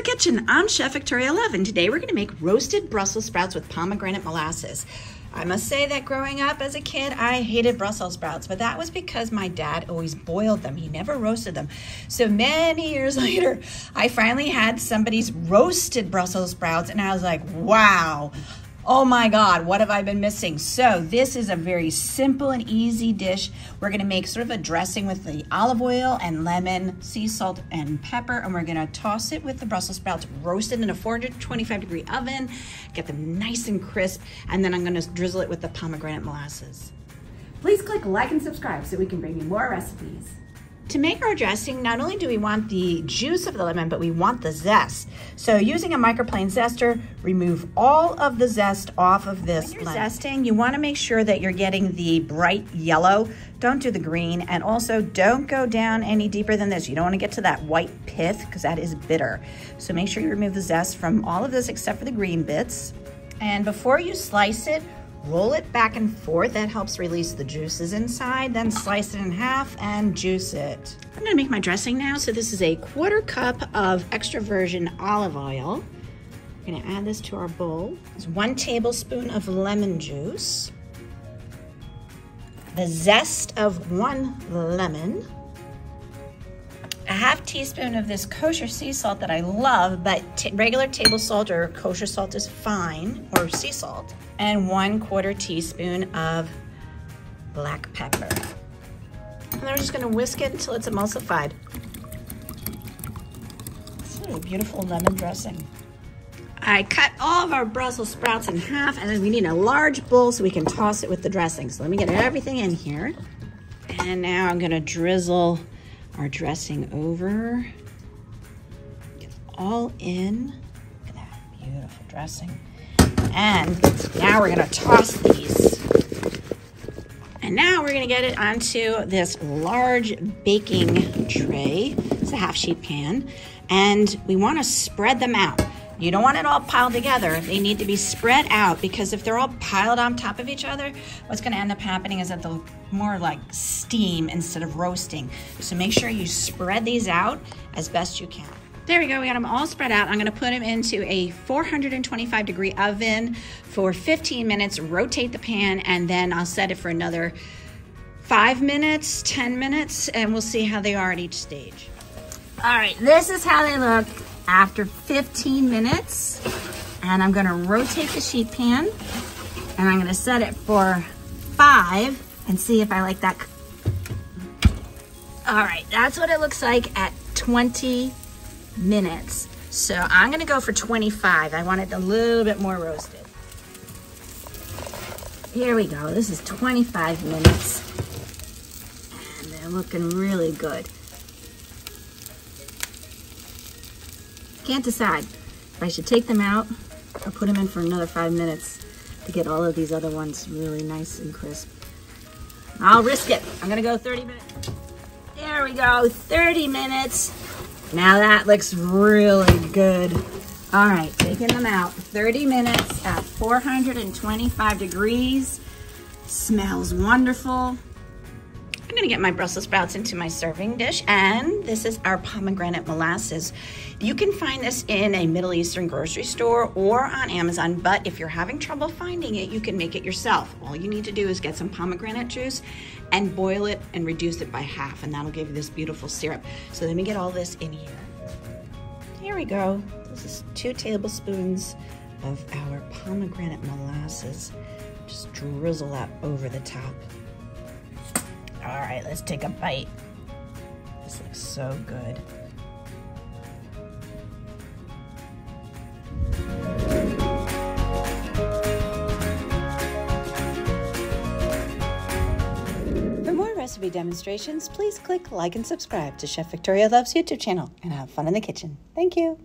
Kitchen. I'm Chef Victoria Love, and today we're going to make roasted Brussels sprouts with pomegranate molasses. I must say that growing up as a kid, I hated Brussels sprouts, but that was because my dad always boiled them. He never roasted them. So many years later, I finally had somebody's roasted Brussels sprouts, and I was like, wow. Oh my God, what have I been missing? So this is a very simple and easy dish. We're gonna make sort of a dressing with the olive oil and lemon, sea salt and pepper, and we're gonna toss it with the Brussels sprouts roasted in a 425-degree oven, get them nice and crisp, and then I'm gonna drizzle it with the pomegranate molasses. Please click like and subscribe so we can bring you more recipes. To make our dressing, not only do we want the juice of the lemon, but we want the zest. So using a microplane zester, remove all of the zest off of this lemon. When you're zesting, you want to make sure that you're getting the bright yellow. Don't do the green, and also don't go down any deeper than this. You don't want to get to that white pith because that is bitter. So make sure you remove the zest from all of this except for the green bits. And before you slice it, roll it back and forth. That helps release the juices inside. Then slice it in half and juice it. I'm gonna make my dressing now. So this is a 1/4 cup of extra virgin olive oil. We're gonna add this to our bowl. There's 1 tablespoon of lemon juice, the zest of 1 lemon, a 1/2 teaspoon of this kosher sea salt that I love, but regular table salt or kosher salt is fine, or sea salt, and 1/4 teaspoon of black pepper. And then we're just gonna whisk it until it's emulsified. It's really a beautiful lemon dressing. I cut all of our Brussels sprouts in half, and then we need a large bowl so we can toss it with the dressing. So let me get everything in here. And now I'm gonna drizzle our dressing over. Get it all in. Look at that beautiful dressing. And now we're gonna toss these. And now we're gonna get it onto this large baking tray. It's a 1/2 sheet pan. And we wanna spread them out. You don't want it all piled together. They need to be spread out, because if they're all piled on top of each other, what's gonna end up happening is that they'll more like steam instead of roasting. So make sure you spread these out as best you can. There we go, we got them all spread out. I'm gonna put them into a 425-degree oven for 15 minutes, rotate the pan, and then I'll set it for another 5 minutes, 10 minutes, and we'll see how they are at each stage. All right, this is how they look after 15 minutes. And I'm gonna rotate the sheet pan, and I'm gonna set it for 5 and see if I like that. All right, that's what it looks like at 20 minutes. So I'm gonna go for 25. I want it a little bit more roasted. Here we go, this is 25 minutes. And they're looking really good. Can't decide if I should take them out or put them in for another 5 minutes to get all of these other ones really nice and crisp. I'll risk it. I'm gonna go 30 minutes. There we go, 30 minutes. Now that looks really good. All right, taking them out. 30 minutes at 425 degrees. Smells wonderful. I'm gonna get my Brussels sprouts into my serving dish, and this is our pomegranate molasses. You can find this in a Middle Eastern grocery store or on Amazon, but if you're having trouble finding it, you can make it yourself. All you need to do is get some pomegranate juice and boil it and reduce it by half, and that'll give you this beautiful syrup. So let me get all this in here. Here we go. This is 2 tablespoons of our pomegranate molasses. Just drizzle that over the top. All right, let's take a bite. This looks so good. For more recipe demonstrations, please click like and subscribe to Chef Victoria Love's YouTube channel, and have fun in the kitchen. Thank you.